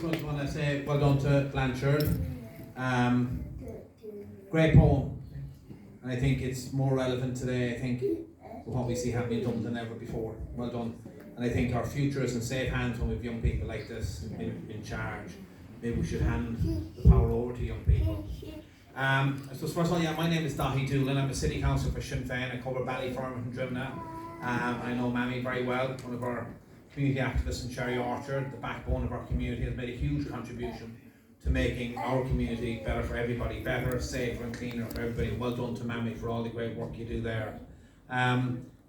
so much want to say well done to Blanchard. Great poem. And I think it's more relevant today, I think, with what we see happening in Dublin than ever before. Well done. And I think our future is in safe hands when we have young people like this in charge. Maybe we should hand the power over to young people. I suppose first of all, my name is Daithí Doolan. I'm a city councillor for Sinn Féin. I cover Ballyfermot and Drimnagh. I know Mammy very well, one of our community activists in Cherry Orchard, the backbone of our community, has made a huge contribution to making our community better for everybody, better, safer and cleaner for everybody. Well done to Mammy for all the great work you do there.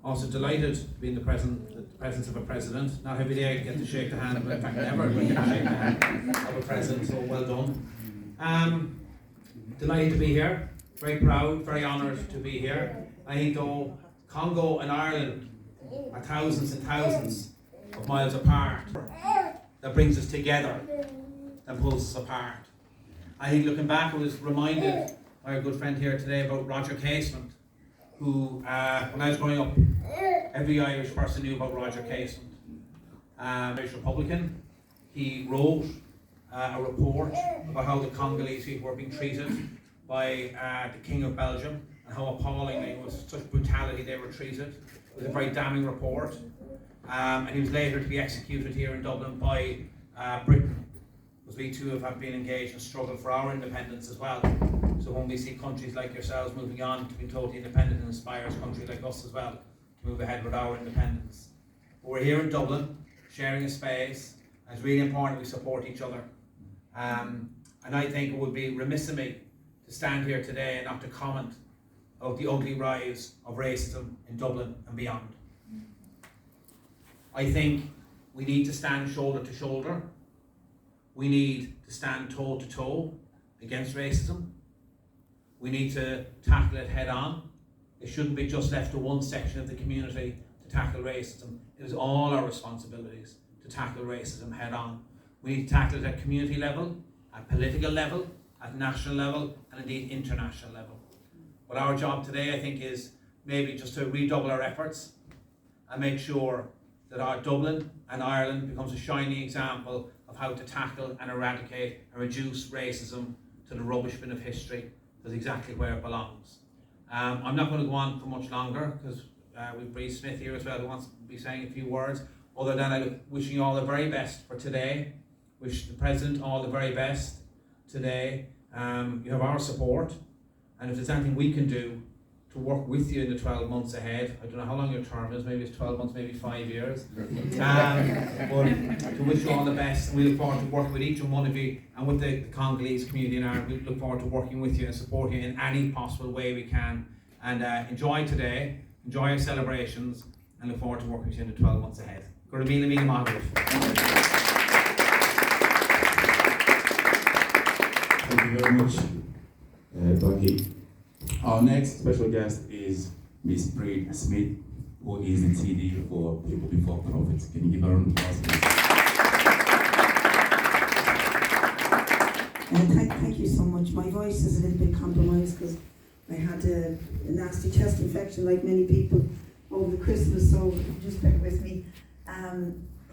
Also delighted to be in the presence of a president. Not every day I get to shake the hand, but in fact never get to shake the hand of a president, so well done. Delighted to be here, very proud, very honoured to be here. I think though Congo and Ireland are thousands and thousands of miles apart, that brings us together and pulls us apart. I think looking back, I was reminded by a good friend here today about Roger Casement, who, when I was growing up, every Irish person knew about Roger Casement. Irish Republican. He wrote a report about how the Congolese people were being treated by the King of Belgium and how appallingly, with such brutality, they were treated. It was a very damning report. And he was later to be executed here in Dublin by Britain, because we too have been engaged in struggle for our independence as well. So when we see countries like yourselves moving on to be totally independent, it inspires countries like us as well to move ahead with our independence. But we're here in Dublin, sharing a space, and it's really important we support each other. And I think it would be remiss of me to stand here today and not to comment on the ugly rise of racism in Dublin and beyond. I think we need to stand shoulder to shoulder. We need to stand toe to toe against racism. We need to tackle it head on. It shouldn't be just left to one section of the community to tackle racism. It is all our responsibilities to tackle racism head on. We need to tackle it at community level, at political level, at national level, and indeed international level. But our job today, I think, is maybe just to redouble our efforts and make sure that our Dublin and Ireland becomes a shining example of how to tackle and eradicate and reduce racism to the rubbish bin of history. That's exactly where it belongs. I'm not going to go on for much longer because we've Bree Smith here as well who wants to be saying a few words, other than I wishing you all the very best for today. Wish the President all the very best today. You have our support, and if there's anything we can do to work with you in the 12 months ahead, I don't know how long your term is, maybe it's 12 months, maybe 5 years, but to wish you all the best, and we look forward to working with each and one of you and with the Congolese community in Ireland. We look forward to working with you and supporting you in any possible way we can, and enjoy today, enjoy your celebrations, and look forward to working with you in the 12 months ahead. Thank you very much, Daithí. Our next special guest is Miss Bree Smith, who is the TD for People Before Profits. Can you give her a round of applause, please? Thank you so much. My voice is a little bit compromised because I had a nasty chest infection like many people over the Christmas, so just bear with me.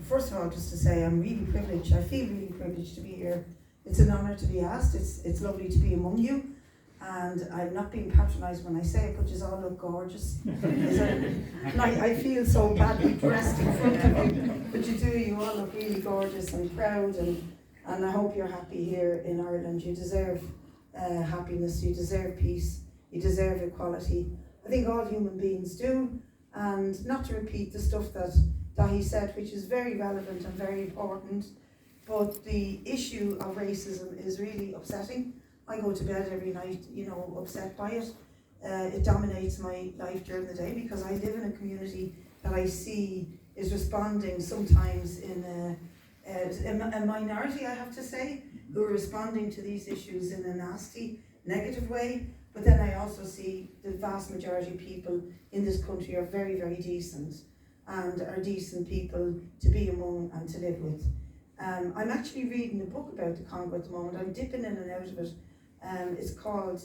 First of all, just to say I'm really privileged. I feel really privileged to be here. It's an honour to be asked. It's lovely to be among you. And I'm not being patronised when I say it, but you all look gorgeous. I feel so badly dressed in front of you, but you do, you all look really gorgeous and proud, and I hope you're happy here in Ireland. You deserve happiness, you deserve peace, you deserve equality. I think all human beings do, and not to repeat the stuff that Daithí said, which is very relevant and very important, but the issue of racism is really upsetting. I go to bed every night, upset by it. It dominates my life during the day because I live in a community that I see is responding sometimes in a minority, I have to say, who are responding to these issues in a nasty, negative way. But then I also see the vast majority of people in this country are very, very decent and are decent people to be among and to live with. I'm actually reading a book about the Congo at the moment. I'm dipping in and out of it. It's called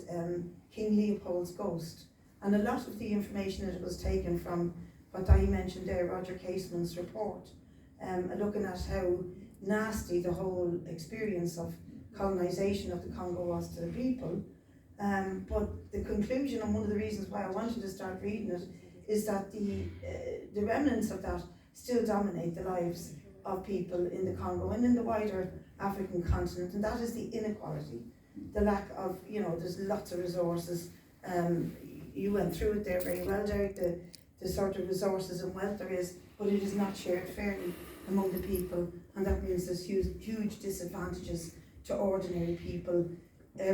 King Leopold's Ghost, and a lot of the information that was taken from what Daithí mentioned there, Roger Casement's report, looking at how nasty the whole experience of colonisation of the Congo was to the people. But the conclusion, and one of the reasons why I wanted to start reading it, is that the remnants of that still dominate the lives of people in the Congo and in the wider African continent, and that is the inequality, the lack of, there's lots of resources. You went through it there very well, Derek, the sort of resources and wealth there is, but it is not shared fairly among the people, and that means there's huge disadvantages to ordinary people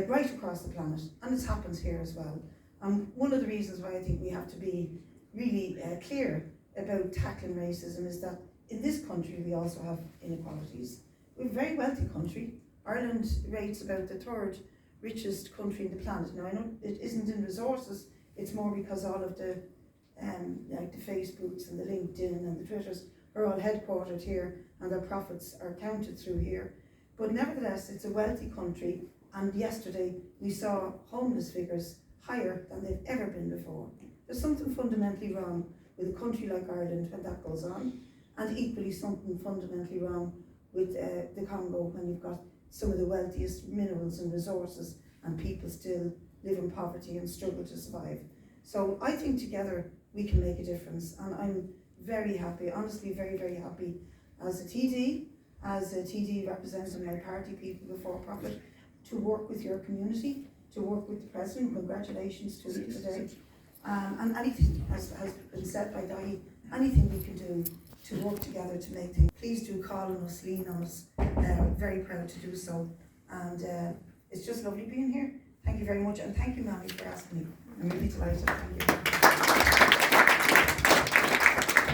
right across the planet, and this happens here as well. One of the reasons why I think we have to be really clear about tackling racism is that in this country we also have inequalities. We're a very wealthy country. Ireland rates about the third richest country in the planet. Now I know it isn't in resources, it's more because all of the like the Facebooks and the LinkedIn and the Twitters are all headquartered here and their profits are counted through here. But nevertheless, it's a wealthy country, and yesterday we saw homeless figures higher than they've ever been before. There's something fundamentally wrong with a country like Ireland when that goes on, and equally something fundamentally wrong with the Congo when you've got some of the wealthiest minerals and resources and people still live in poverty and struggle to survive. So I think together we can make a difference, and I'm very happy, honestly very, very happy as a TD representing my party, People Before Profit, to work with your community, to work with the President. Congratulations to you today. And anything, as has been said by Dahi, anything we can do to work together to make things. Please do call on us, lean on us. Very proud to do so. And it's just lovely being here. Thank you very much, and thank you, Mammy, for asking me. I'm really delighted. Thank you.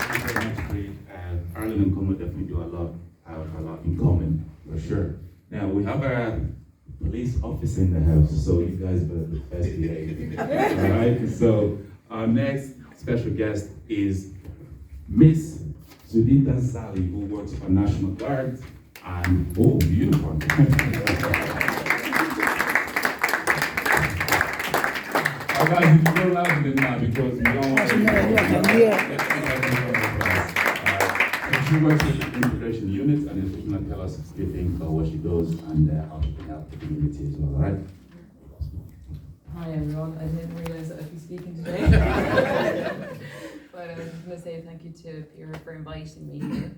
Thank you very much, Creed. Ireland and Congo definitely do have a lot in common, for sure. Now, we have a police officer in the house, so you guys better be best behaved. Alright, so our next special guest is Miss Zudita Sally, who works for National Guard, and beautiful. Guys, if you go louder than that, because we don't want to she works with the integration unit, and she's going to tell us a few things about what she does and how she can help the community as well, alright? Hi everyone, I didn't realise that I'd be speaking today. But I was just going to say thank you to Peter for inviting me here.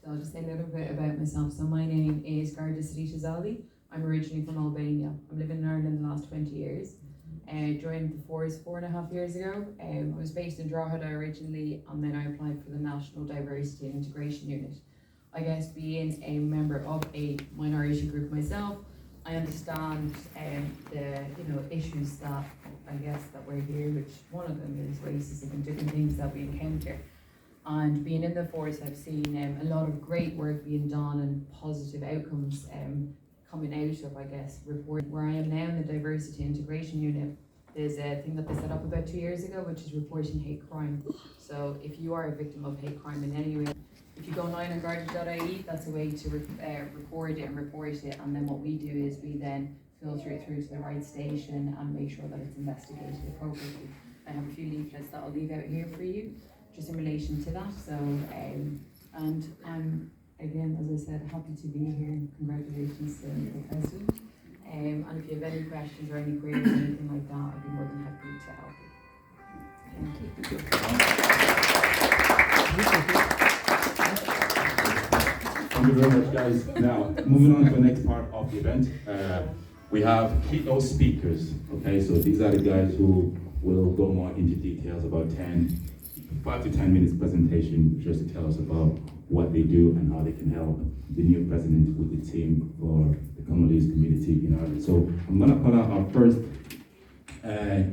So I'll just say a little bit about myself. So my name is Giresse-Mukundayi Zali. I'm originally from Albania. I've lived in Ireland the last 20 years. Joined the force 4.5 years ago. I was based in Drogheda originally, and then I applied for the National Diversity and Integration Unit. I guess being a member of a minority group myself, I understand the issues that that we're here, which one of them is racism and different things that we encounter. And being in the force, I've seen a lot of great work being done and positive outcomes coming out of, report. Where I am now in the Diversity Integration Unit, there's a thing that they set up about 2 years ago, which is reporting hate crime. So if you are a victim of hate crime in any way, if you go online on guarded.ie, that's a way to record it and report it. And then what we do is we then filter it through to the right station and make sure that it's investigated appropriately. I have a few leaflets that I'll leave out here for you, just in relation to that. So, and I'm, again, as I said, happy to be here. Congratulations to the President. And if you have any questions or any queries or anything like that, I'd be more than happy to help you. Thank you very much, guys. Now, moving on to the next part of the event, we have keynote speakers. Okay, so these are the guys who will go more into details about 5 to 10 minutes presentation, just to tell us about what they do and how they can help the new president with the team for the Congolese community in Ireland. So I'm going to call out our first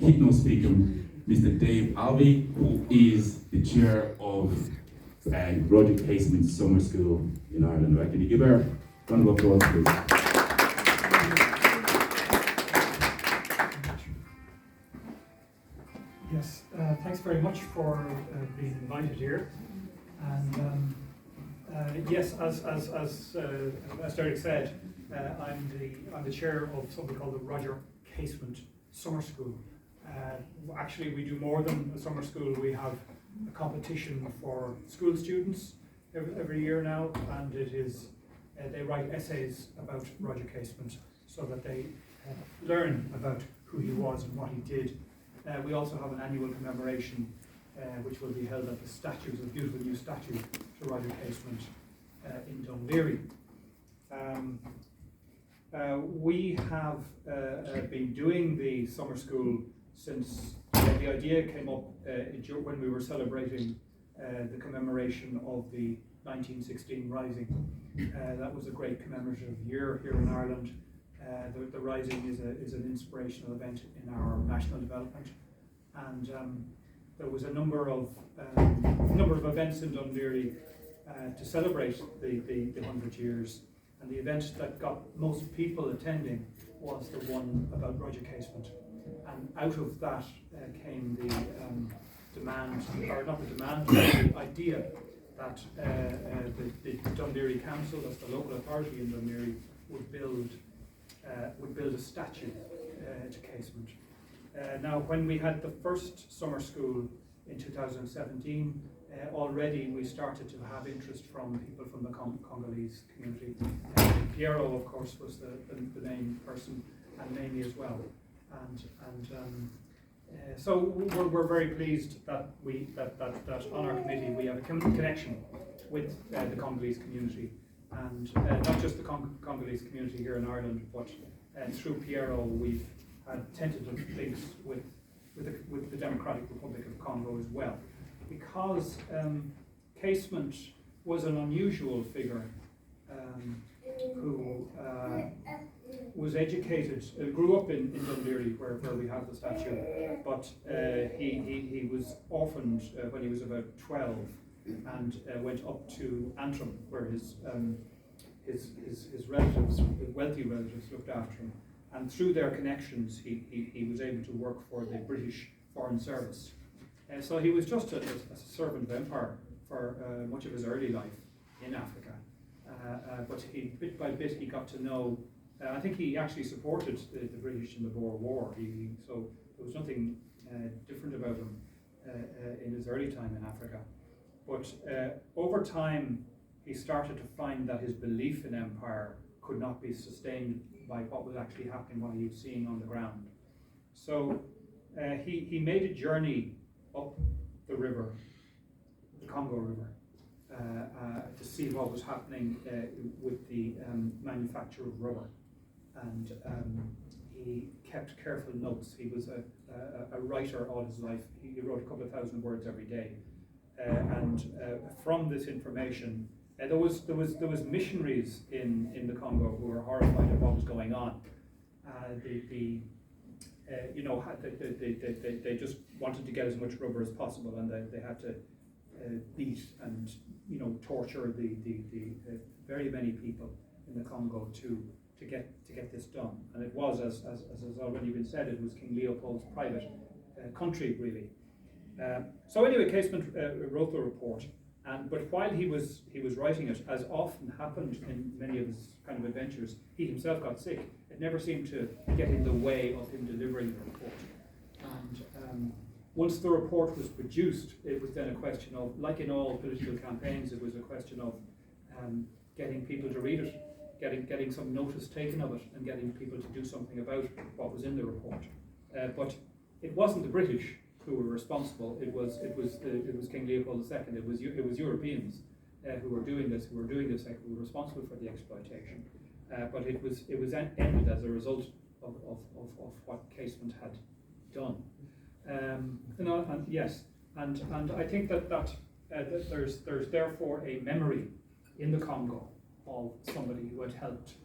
keynote speaker, Mr. Dave Alvey, who is the chair of Roger Casement Summer School in Ireland. Right? Can you give her a round of applause, please? Yes, thanks very much for being invited here. And yes, as Derek said, I'm the chair of something called the Roger Casement Summer School. Actually, we do more than a summer school. We have a competition for school students every year now, and it is they write essays about Roger Casement so that they learn about who he was and what he did. We also have an annual commemoration which will be held at the statue, a beautiful new statue to Roger Casement in Dunleary. We have been doing the summer school since the idea came up when we were celebrating the commemoration of the 1916 Rising. That was a great commemorative year here in Ireland. The Rising is an inspirational event in our national development, and there was a number of events in Dunleary to celebrate the 100 years. And the event that got most people attending was the one about Roger Casement. And out of that came the demand, or not the demand, but the idea that the Dunleary Council, as the local authority in Dunleary, would build a statue to Casement. Now, when we had the first summer school in 2017, already we started to have interest from people from the Congolese community. Piero, of course, was the main person, and Mamie as well. So we're very pleased that on our committee we have a connection with the Congolese community, and not just the Congolese community here in Ireland, but through Piero we've had tentative links with the Democratic Republic of Congo as well. Because Casement was an unusual figure who was educated, grew up in Dunleary where we have the statue, but he was orphaned when he was about 12 and went up to Antrim where his relatives, wealthy relatives, looked after him, and through their connections he was able to work for the British Foreign Service. So he was just a servant of empire for much of his early life in Africa. But bit by bit he got to know, I think he actually supported the British in the Boer War, so there was nothing different about him in his early time in Africa. But over time he started to find that his belief in empire could not be sustained by what was actually happening, what he was seeing on the ground. So he made a journey up the river, the Congo River, to see what was happening with the manufacture of rubber. And he kept careful notes. He was a writer all his life. He wrote a couple of thousand words every day. And from this information, there was missionaries in the Congo who were horrified at what was going on. They just wanted to get as much rubber as possible, and they had to beat and torture the very many people in the Congo to get this done. And it was, as has already been said, it was King Leopold's private country, really. So anyway, Casement wrote the report, but while he was writing it, as often happened in many of his kind of adventures, he himself got sick. It never seemed to get in the way of him delivering the report. And once the report was produced, it was then a question of, like in all political campaigns, it was a question of getting people to read it, getting some notice taken of it, and getting people to do something about what was in the report. But it wasn't the British who were responsible. It was King Leopold II. It was Europeans who were doing this, who were responsible for the exploitation. But it was ended as a result of what Casement had done. And I think that there's therefore a memory in the Congo of somebody who had helped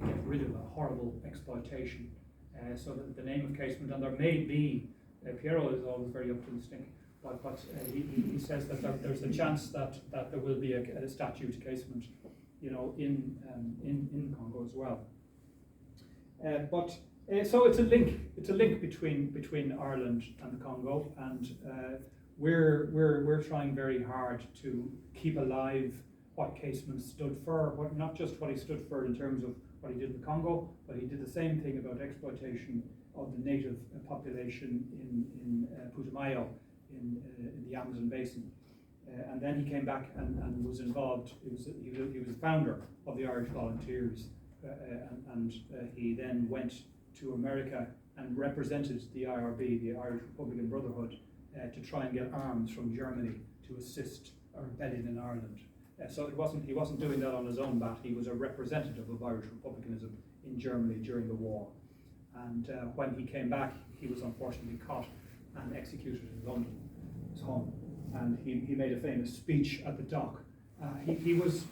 get rid of a horrible exploitation. So that the name of Casement, and there may be, Piero is always very optimistic, but he says that there's a chance that there will be a statue to Casement, in Congo as well. So it's a link between Ireland and the Congo, and we're trying very hard to keep alive what Casement stood for, not just what he stood for in terms of what he did in the Congo, but he did the same thing about exploitation of the native population in Putumayo, in the Amazon basin. And then he came back and was involved. He was the founder of the Irish Volunteers, and he then went to America and represented the IRB, the Irish Republican Brotherhood, to try and get arms from Germany to assist a rebellion in Ireland. So he wasn't doing that on his own bat. He was a representative of Irish republicanism in Germany during the war. And when he came back, he was unfortunately caught and executed in London, his home. And he made a famous speech at the dock. He was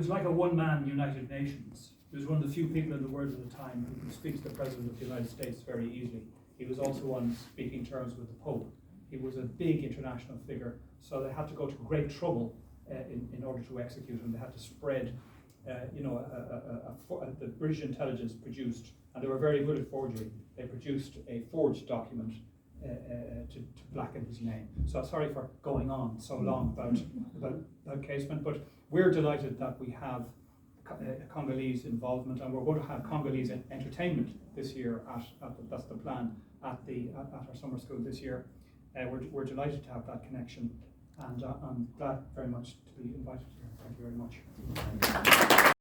like a one-man United Nations. He was one of the few people in the world at the time who could speak to the President of the United States very easily. He was also on speaking terms with the Pope. He was a big international figure, so they had to go to great trouble in order to execute him. They had to spread, the British intelligence produced, and they were very good at forgery, they produced a forged document to blacken his name. So sorry for going on so long about Casement, but we're delighted that we have Congolese involvement, and we're going to have Congolese entertainment this year that's the plan at our summer school this year. We're delighted to have that connection, and I'm glad very much to be invited here. Thank you very much.